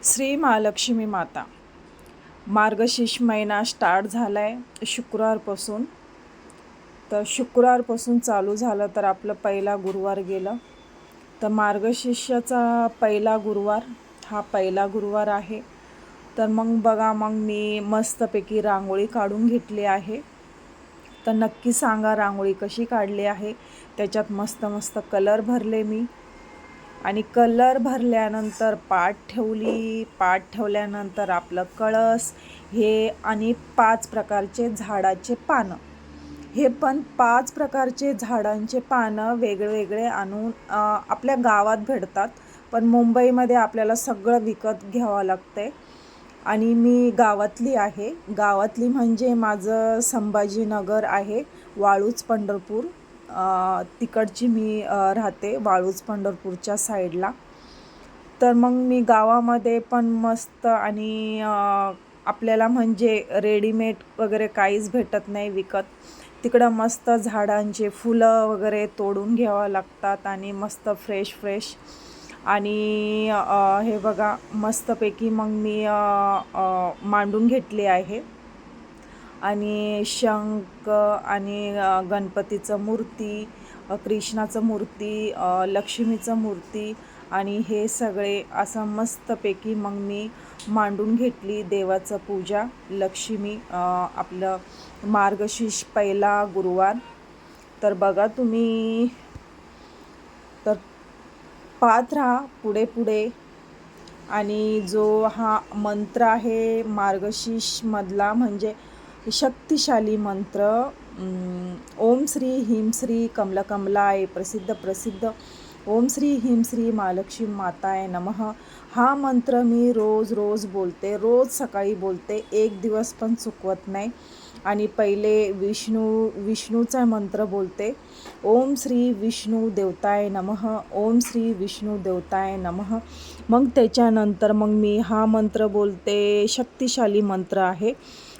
श्री महालक्ष्मी माता मार्गशीर्ष महिना स्टार्ट झाला आहे शुक्रवारपासून. तर शुक्रवारपासून चालू झालं तर आपलं पहिला गुरुवार गेलं. तर मार्गशीर्षाचा पहिला गुरुवार हा पहिला गुरुवार आहे. तर मग बघा, मग मी मस्तपैकी रांगोळी काढून घेतली आहे. तर नक्की सांगा रांगोळी कशी काढली आहे. त्याच्यात मस्त मस्त कलर भरले मी. आणि कलर भरल्यानंतर पाट ठेवली. पाट ठेवल्यानंतर आपलं कळस हे आणि 5 प्रकारचे झाडाचे पानं, हे पण 5 प्रकारचे झाडांचे पानं वेगवेगळे आणून आपल्या गावात भेटतात. पण मुंबईमध्ये आपल्याला सगळं विकत घ्यावं लागते. आणि मी गावातली आहे. गावातली म्हणजे माझं संभाजीनगर आहे, वाळूज पंढरपूर तिकडची मी राहते, वाळूज पंढरपूरच्या साईडला. तर मग मी गावामध्ये पण मस्त आणि आपल्याला म्हणजे रेडीमेड वगैरे काहीच भेटत नाही विकत. तिकडं मस्त झाडांचे फुलं वगैरे तोडून घ्यावं लागतात आणि मस्त फ्रेश फ्रेश. आणि हे बघा मस्तपैकी मग मी मांडून घेतली आहे. आणि शंख आणि गणपतीचं मूर्ती, कृष्णाचं मूर्ती, लक्ष्मीचं मूर्ती आणि हे सगळे असं मस्तपैकी मग मी मांडून घेतली. देवाचं पूजा, लक्ष्मी, आपलं मार्गशीर्ष पहिला गुरुवार. तर बघा तुम्ही, तर पाहत राहा पुढे पुढे. आणि जो हा मंत्र आहे मार्गशीर्षमधला म्हणजे शक्तिशाली मंत्र, ओम श्री हिम श्री कमलकमलाय प्रसिद्ध प्रसिद्ध ओम श्री हिम श्री महालक्ष्मी माताय नमः. हा मंत्र मी रोज रोज बोलते, रोज सकाळी बोलते, एक दिवस पण चुकवत नाही. आणि पहिले विष्णूचा मंत्र बोलते, ओम श्री विष्णू देवताय नमः, ओम श्री विष्णू देवताय नमः. मग त्याच्यानंतर मग मी हा मंत्र बोलते, शक्तिशाली मंत्र आहे,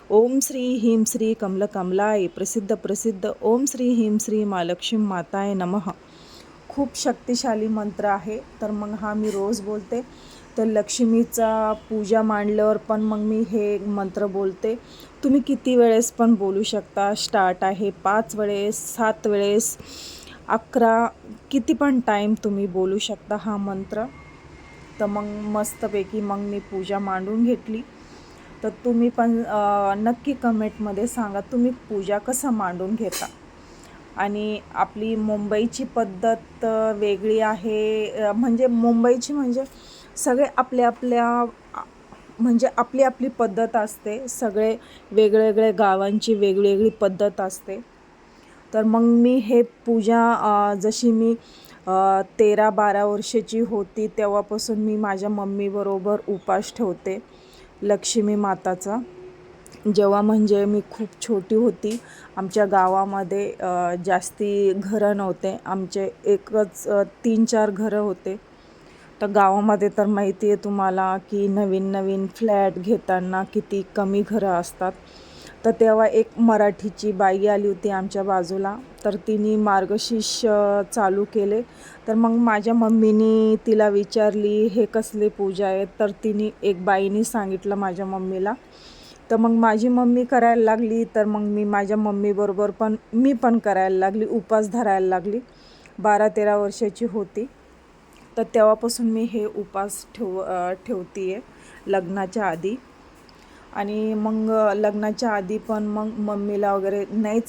ओम श्री हिम श्री कमलकमलाय प्रसिद्ध प्रसिद्ध ओम श्री हिम श्री महालक्ष्मी माताय नमः. खूप शक्तिशाली मंत्र आहे. तर मग हा मी रोज बोलते. तर लक्ष्मीचा पूजा मांडल्यावर पण मग मी हे मंत्र बोलते. तुम्ही किती वेळेस पण बोलू शकता. स्टार्ट आहे 5 वेळेस, 7 वेळेस, 11, किती पण टाईम तुम्ही बोलू शकता हा मंत्र. तर मग मस्तपैकी मग मी पूजा मांडून घेतली. तर तुम्ही पण नक्की कमेंटमध्ये सांगा तुम्ही पूजा कसं मांडून घेता. आणि आपली मुंबईची पद्धत वेगळी आहे. म्हणजे मुंबईची म्हणजे सगळे म्हणजे आपली आपली पद्धत असते. सगळे वेगवेगळे गावांची वेगवेगळी पद्धत असते. तर मग मी हे पूजा जशी मी 13-12 वर्षाची होती तेव्हापासून मी माझ्या मम्मीबरोबर उपास ठेवते लक्ष्मी माताचा. जेव्हा म्हणजे मी खूप छोटी होती, आमच्या गावामध्ये जास्ती घरं नव्हते. आमचे एकच 3-4 घरं होते. तर गावामध्ये तर माहिती आहे तुम्हाला की नवीन नवीन फ्लॅट घेताना किती कमी घरं असतात. तर तेव्हा एक मराठीची बाई आली होती आमच्या बाजूला. तर तिने मार्गशीर्ष चालू केले. तर मग माझ्या मम्मीनी तिला विचारली हे कसली पूजा आहे. तर तिने एक बाईनी सांगितलं माझ्या मम्मीला. तर मग माझी मम्मी करायला लागली. तर मग मी माझ्या मम्मीबरोबर मी पण करायला लागली, उपास धरायला लागली. 12-13 वर्षाची होती. तर तेव्हापासून मी हे उपास ठेवते आहे लग्नाच्या आधी. आणि मग लग्नाच्या आधी पण मग मम्मीला वगैरे नाही